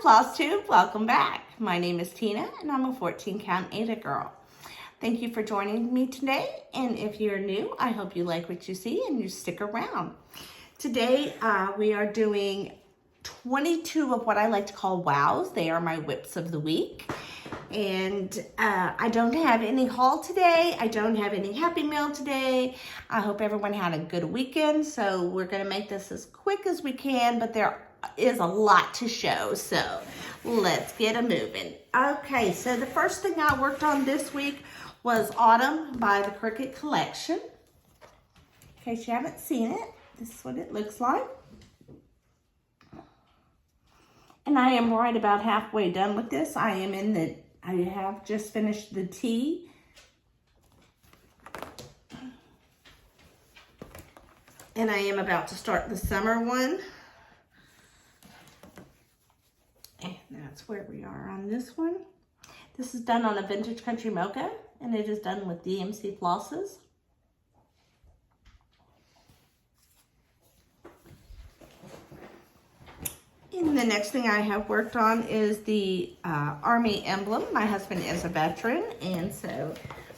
Flosstube, welcome back. My name is Tina and I'm a 14 count Ada girl. Thank you for joining me today, and if you're new, I hope you like what you see and you stick around. Today we are doing 22 of what I like to call wows. They are my whips of the week. And I don't have any haul today. I don't have any Happy Meal today. I hope everyone had a good weekend. So we're gonna make this as quick as we can, but there is a lot to show. So let's get a moving. Okay, so the first thing I worked on this week was Autumn by the Cricut Collection. In case you haven't seen it, this is what it looks like. And I am right about halfway done with this. I have just finished the tea. And I am about to start the summer one. And that's where we are on this one. This is done on a Vintage Country Mocha, and it is done with DMC flosses. And the next thing I have worked on is the Army emblem. My husband is a veteran, and so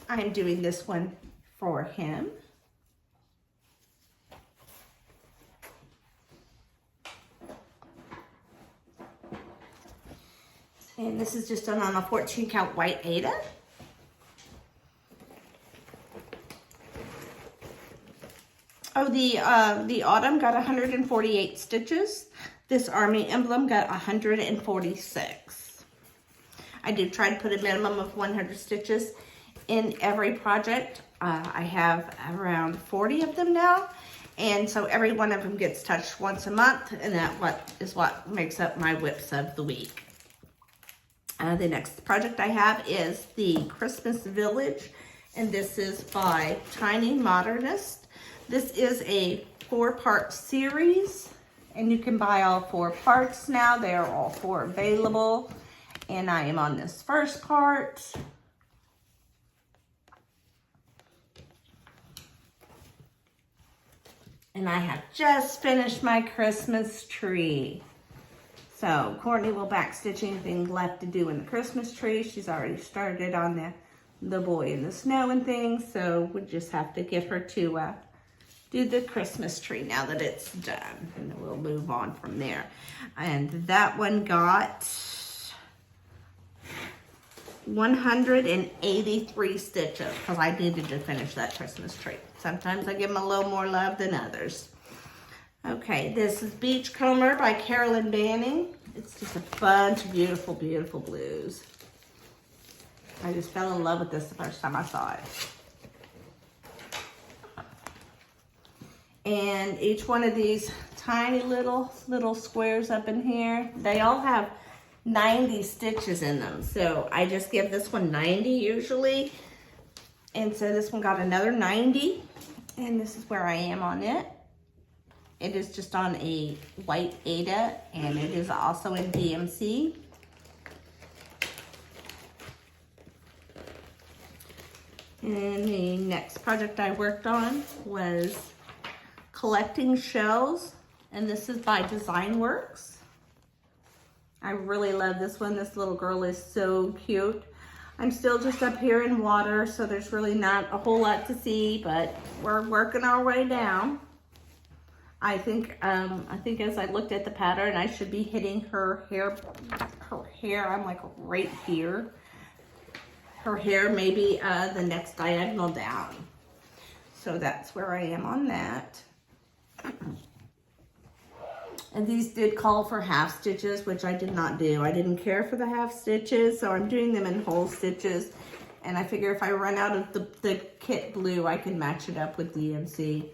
I'm doing this one for him. And this is just done on a 14 count white Ada. Oh, the Autumn got 148 stitches. This Army emblem got 146. I did try to put a minimum of 100 stitches in every project. I have around 40 of them now. And so every one of them gets touched once a month, and that is what makes up my whips of the week. The next project I have is the Christmas Village, and this is by Tiny Modernist. This is a 4-part series, and you can buy all 4 parts now. They are all 4 available, and I am on this first part. And I have just finished my Christmas tree. So Courtney will backstitch anything left to do in the Christmas tree. She's already started on the boy in the snow and things. So we just have to get her to do the Christmas tree now that it's done. And then we'll move on from there. And that one got 183 stitches because I needed to finish that Christmas tree. Sometimes I give them a little more love than others. Okay, this is Beachcomber by Carolyn Banning. It's just a bunch of beautiful, beautiful blues. I just fell in love with this the first time I saw it. And each one of these tiny little squares up in here, they all have 90 stitches in them. So I just give this one 90 usually. And so this one got another 90. And this is where I am on it. It is just on a white Ada, and it is also in DMC. And the next project I worked on was collecting shells, and this is by Design Works. I really love this one. This little girl is so cute. I'm still just up here in water, so there's really not a whole lot to see, but we're working our way down. I think as I looked at the pattern, I should be hitting her hair. I'm like right here. Her hair maybe the next diagonal down. So that's where I am on that. And these did call for half stitches, which I did not do. I didn't care for the half stitches, so I'm doing them in whole stitches. And I figure if I run out of the kit blue, I can match it up with DMC.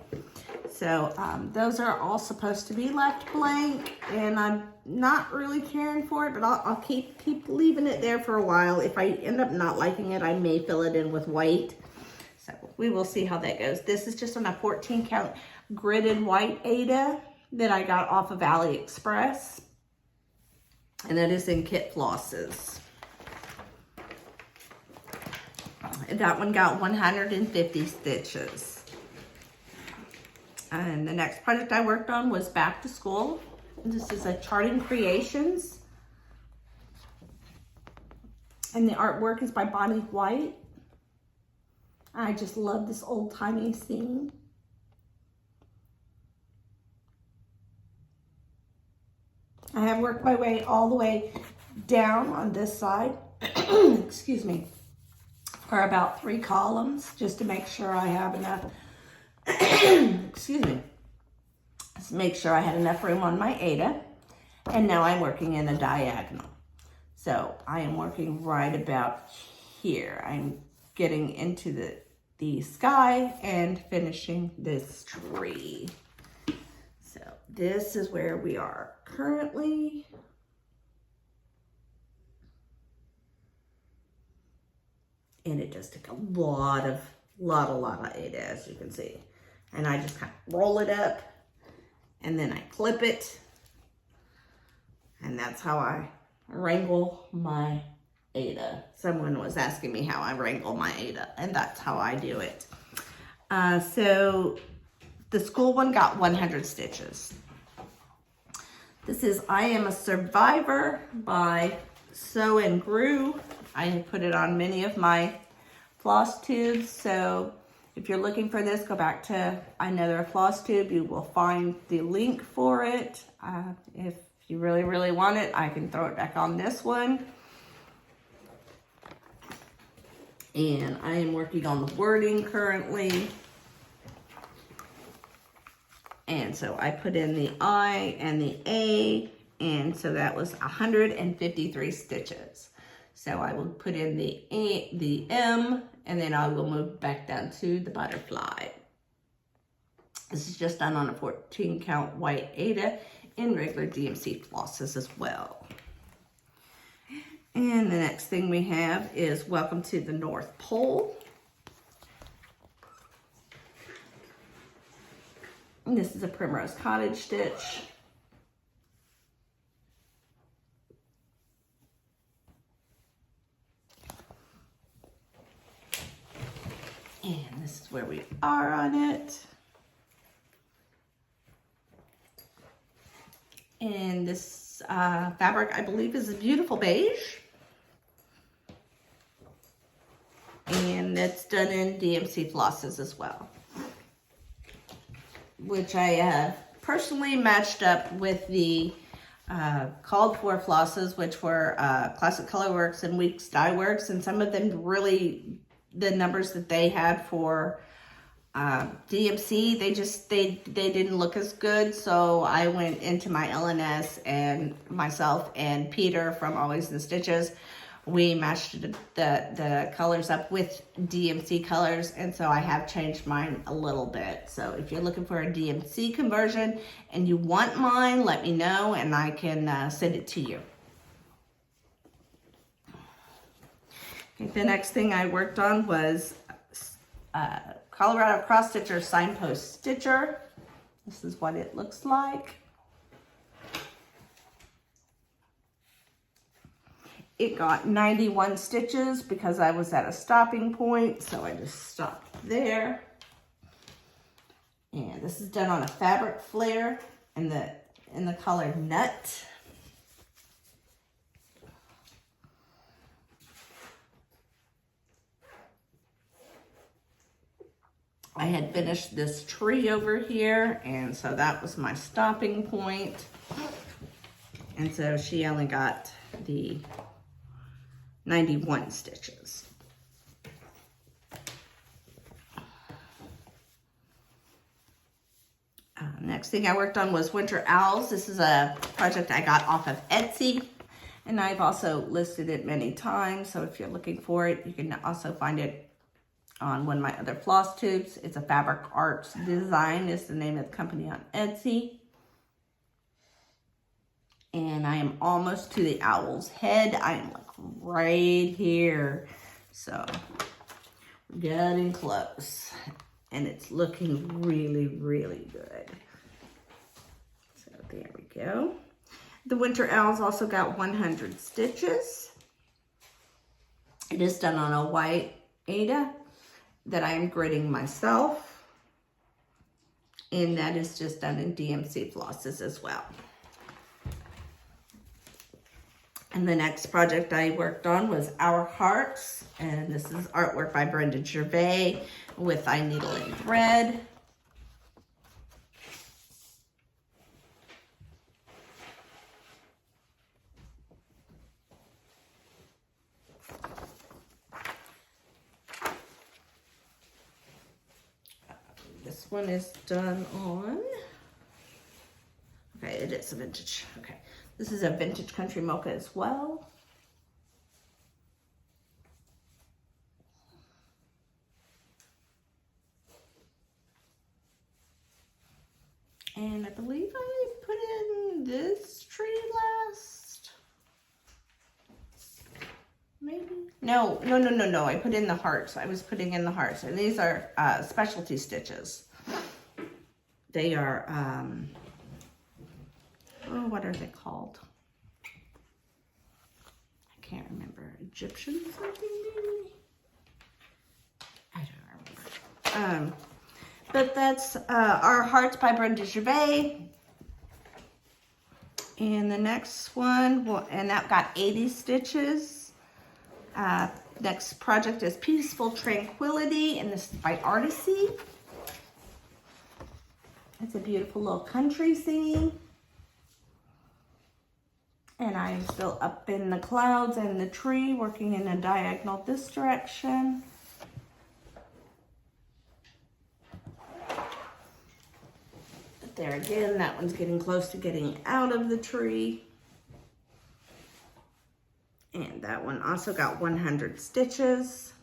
So those are all supposed to be left blank, and I'm not really caring for it, but I'll keep leaving it there for a while. If I end up not liking it, I may fill it in with white. So we will see how that goes. This is just on a 14 count gridded white Ada that I got off of AliExpress, and it is in kit flosses. That one got 150 stitches. And the next project I worked on was Back to School. This is a Charting Creations And the artwork is by Bonnie White. I just love this old-timey scene. I have worked my way all the way down on this side, excuse me, for about 3 columns, just to make sure I have enough, excuse me, just make sure I had enough room on my Ada. And now I'm working in a diagonal. So I am working right about here. I'm getting into the sky and finishing this tree. So this is where we are currently. And it just took a lot of Ada, as you can see. And I just kind of roll it up and then I clip it. And that's how I wrangle my Ada. Someone was asking me how I wrangle my Ada, and that's how I do it. So the school one got 100 stitches. This is I Am a Survivor by Sew and Grew. I put it on many of my floss tubes, so if you're looking for this, go back to another floss tube. You will find the link for it. If you really, really want it, I can throw it back on this one. And I am working on the wording currently. And so I put in the I and the A, and so that was 153 stitches. So I will put in the A, the M, and then I will move back down to the butterfly. This is just done on a 14 count white Ada in regular DMC flosses as well. And the next thing we have is Welcome to the North Pole. And this is a Primrose Cottage stitch. And this is where we are on it. And this fabric, I believe, is a beautiful beige. And it's done in DMC flosses as well, which I personally matched up with the called for flosses, which were Classic Colorworks and Weeks Dye Works, and some of them really, the numbers that they had for DMC, they didn't look as good, so I went into my LNS, and myself and Peter from Always in Stitches, we matched the colors up with DMC colors, and so I have changed mine a little bit. So if you're looking for a DMC conversion and you want mine, let me know and I can send it to you. Okay, the next thing I worked on was Colorado Cross Stitcher Signpost Stitcher. This is what it looks like. It got 91 stitches because I was at a stopping point, so I just stopped there. And this is done on a fabric flare in the color Nut. I had finished this tree over here, and so that was my stopping point. And so she only got the 91 stitches. Next thing I worked on was Winter Owls. This is a project I got off of Etsy, and I've also listed it many times. So if you're looking for it, you can also find it on one of my other floss tubes. It's a Fabric Arts Design is the name of the company on Etsy. And I am almost to the owl's head. I am like right here. So we're getting close. And it's looking really, really good. So there we go. The Winter Owls also got 100 stitches. It is done on a white Ada that I am gridding myself. And that is just done in DMC flosses as well. And the next project I worked on was Our Hearts, and this is artwork by Brenda Gervais with I Needle and Thread. This one is done on, okay, it is a vintage, okay. This is a vintage country mocha as well. And I believe I put in this tree last. Maybe? No. I put in the hearts. I was putting in the hearts. And these are specialty stitches. They are, oh, what are they called? I can't remember. Egyptian something maybe? I don't remember. But that's Our Hearts by Brenda Gervais. And the next one, and that got 80 stitches. Next project is Peaceful Tranquility, and this is by Artisy. It's a beautiful little country scene. And I'm still up in the clouds and the tree, working in a diagonal this direction. But there again, that one's getting close to getting out of the tree. And that one also got 100 stitches.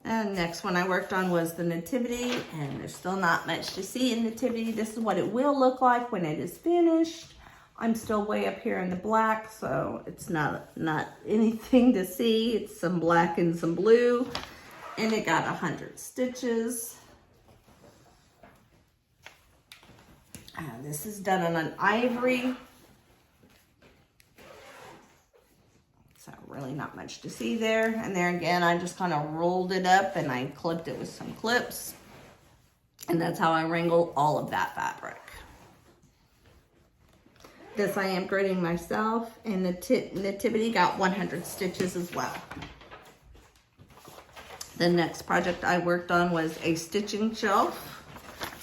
And the next one I worked on was the Nativity, and there's still not much to see in Nativity. This is what it will look like when it is finished. I'm still way up here in the black, so it's not anything to see. It's some black and some blue, and it got 100 stitches. This is done on an ivory. So really not much to see there. And there again, I just kind of rolled it up and I clipped it with some clips. And that's how I wrangle all of that fabric. This I am gridding myself, and the Nativity got 100 stitches as well. The next project I worked on was a stitching shelf,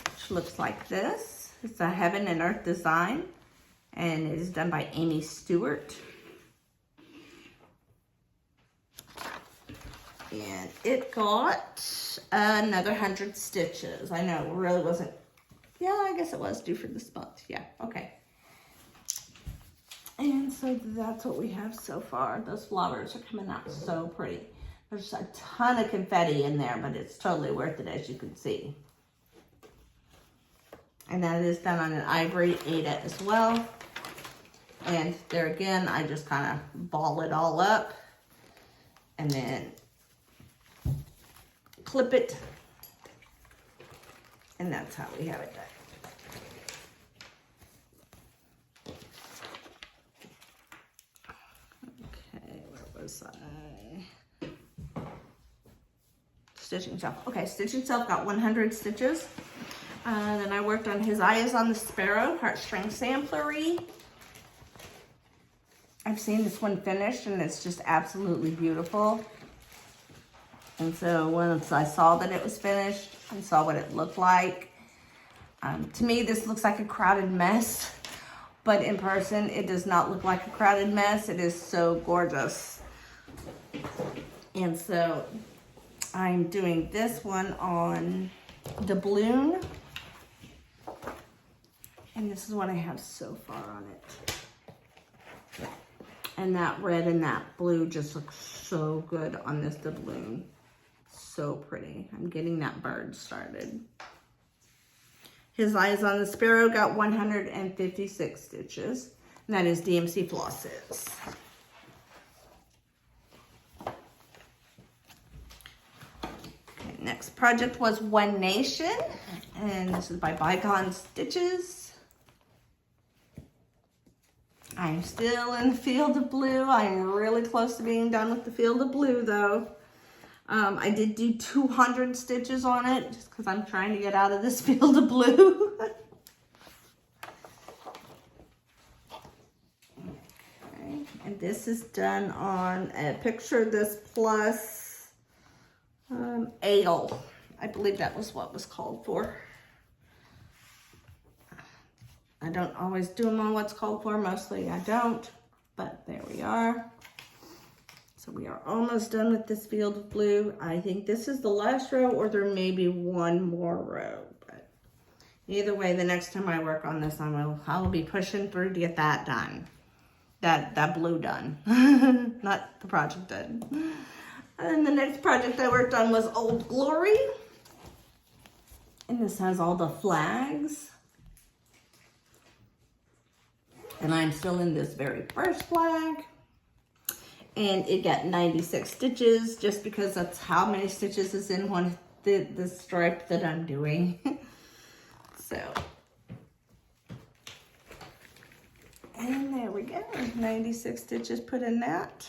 which looks like this. It's a Heaven and Earth design, and it is done by Amy Stewart. And it got another 100 stitches. I know, it really wasn't, yeah, I guess it was due for this month. Yeah, okay. And so that's what we have so far. Those flowers are coming out so pretty. There's a ton of confetti in there, but it's totally worth it, as you can see. And that is done on an ivory Ada as well. And there again, I just kind of ball it all up and then clip it. And that's how we have it done. Okay, where was I? Stitching Self. Okay, Stitching Self got 100 stitches. Then I worked on His Eye is on the Sparrow, Heartstring Samplery. I've seen this one finished, and it's just absolutely beautiful. And so once I saw that it was finished and saw what it looked like, to me this looks like a crowded mess, but in person it does not look like a crowded mess. It is so gorgeous. And so I'm doing this one on doubloon. And this is what I have so far on it. And that red and that blue just looks so good on this doubloon. So pretty. I'm getting that bird started. His Eyes on the Sparrow got 156 stitches. And that is DMC Flosses. Okay, next project was One Nation. And this is by Bygone Stitches. I'm still in the field of blue. I'm really close to being done with the field of blue though. I did do 200 stitches on it just because I'm trying to get out of this field of blue. And this is done on a Picture This Plus ale. I believe that was what was called for. I don't always do them on what's called for. Mostly I don't, but there we are. So we are almost done with this field of blue. I think this is the last row, or there may be one more row. But either way, the next time I work on this, I will be pushing through to get that done. That blue done, not the project done. And then the next project I worked on was Old Glory. And this has all the flags. And I'm still in this very first flag. And it got 96 stitches, just because that's how many stitches is in one the stripe that I'm doing. So, and there we go, 96 stitches put in that.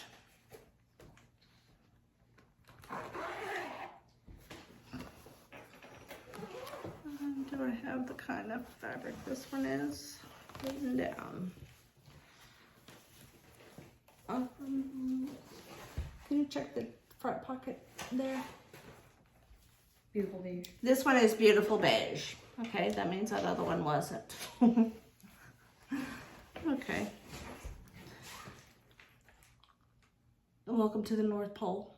Do I have the kind of fabric this one is? Written down. Can you check the front pocket there? Beautiful beige. This one is beautiful beige. Okay, that means that other one wasn't. Okay. Welcome to the North Pole.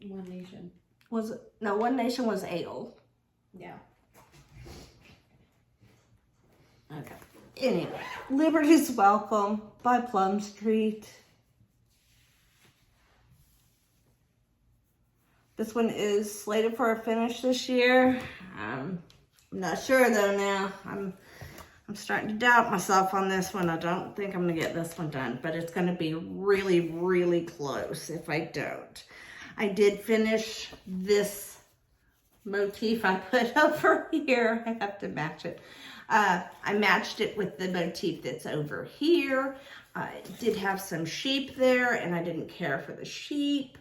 One Nation. Was it? No, One Nation was ale. Yeah. Okay. Anyway, Liberty's Welcome by Plum Street. This one is slated for a finish this year. I'm not sure though now. I'm starting to doubt myself on this one. I don't think I'm gonna get this one done, but it's gonna be really, really close if I don't. I did finish this motif I put over here. I have to match it. I matched it with the motif that's over here. I did have some sheep there, and I didn't care for the sheep.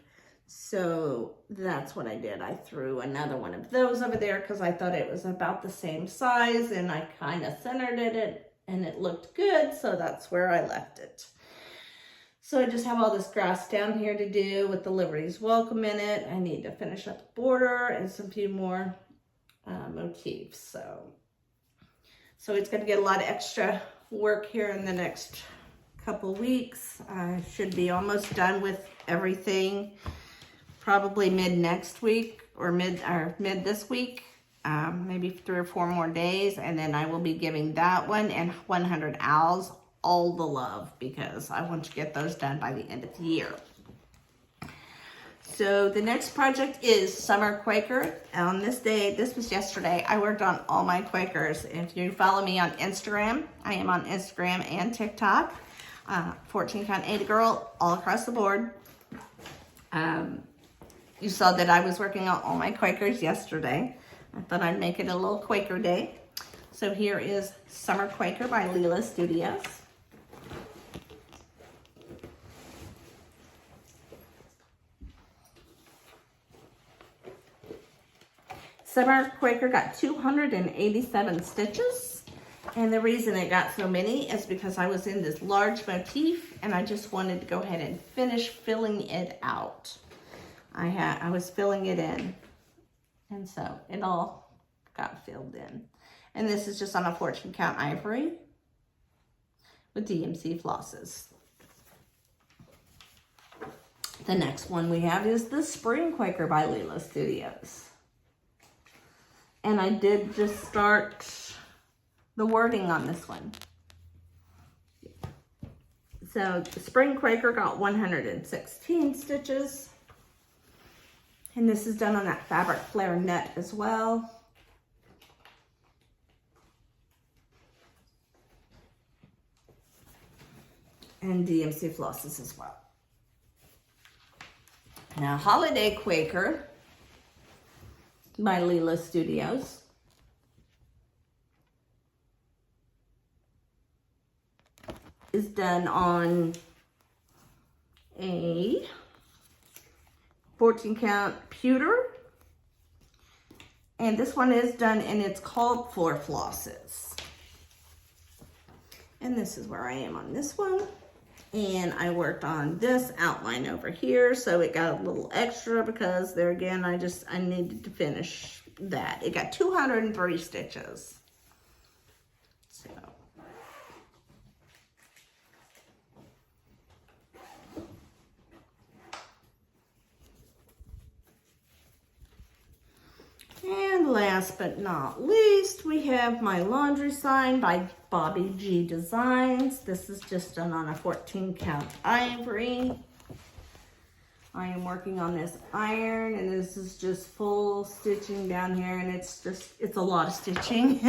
So that's what I did. I threw another one of those over there because I thought it was about the same size, and I kind of centered it and it looked good. So that's where I left it. So I just have all this grass down here to do with the Liberty's Welcome in it. I need to finish up the border and some few more motifs. So it's going to get a lot of extra work here in the next couple weeks. I should be almost done with everything. Probably mid next week or mid this week, maybe 3 or 4 more days, and then I will be giving that one and 100 Owls all the love because I want to get those done by the end of the year. So the next project is Summer Quaker. On this day, this was yesterday, I worked on all my Quakers. If you follow me on Instagram, I am on Instagram and TikTok. 14 Count Ada Girl, all across the board. You saw that I was working on all my Quakers yesterday. I thought I'd make it a little Quaker day. So here is Summer Quaker by Leela Studios. Summer Quaker got 287 stitches. And the reason it got so many is because I was in this large motif and I just wanted to go ahead and finish filling it out. I was filling it in, and so it all got filled in. And this is just on a 14 count ivory with DMC flosses. The next one we have is the Spring Quaker by Leela Studios. And I did just start the wording on this one. So the Spring Quaker got 116 stitches. And this is done on that fabric flare net as well. And DMC flosses as well. Now, Holiday Quaker by Leela Studios. Is done on a 14 count pewter, and this one is done and it's called for flosses, and this is where I am on this one. And I worked on this outline over here, so it got a little extra because there again, I needed to finish that. It got 203 stitches. So. And last but not least, we have my laundry sign by Bobby G Designs. This is just done on a 14 count ivory. I am working on this iron, and this is just full stitching down here, and it's a lot of stitching.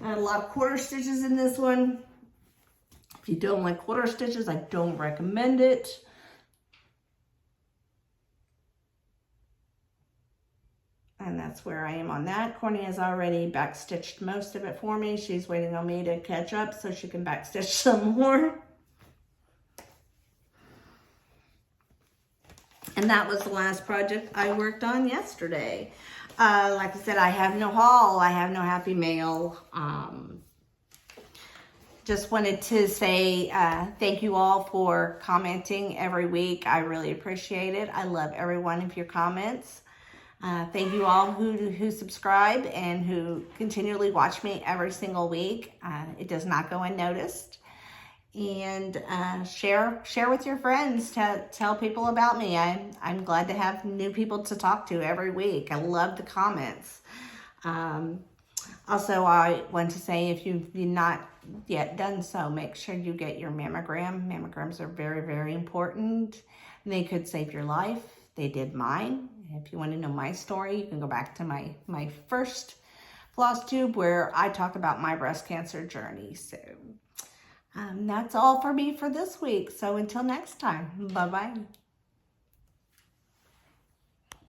I had a lot of quarter stitches in this one. If you don't like quarter stitches, I don't recommend it. And that's where I am on that. Courtney has already backstitched most of it for me. She's waiting on me to catch up so she can backstitch some more. And that was the last project I worked on yesterday. Like I said, I have no haul. I have no happy mail. Just wanted to say thank you all for commenting every week. I really appreciate it. I love every one of your comments. Thank you all who subscribe and who continually watch me every single week. It does not go unnoticed. And share with your friends. Tell people about me. I'm glad to have new people to talk to every week. I love the comments. Also, I want to say, if you've not yet done so, make sure you get your mammogram. Mammograms are very, very important. They could save your life. They did mine. If you want to know my story, you can go back to my first Flosstube, where I talk about my breast cancer journey. So that's all for me for this week. So until next time, bye-bye.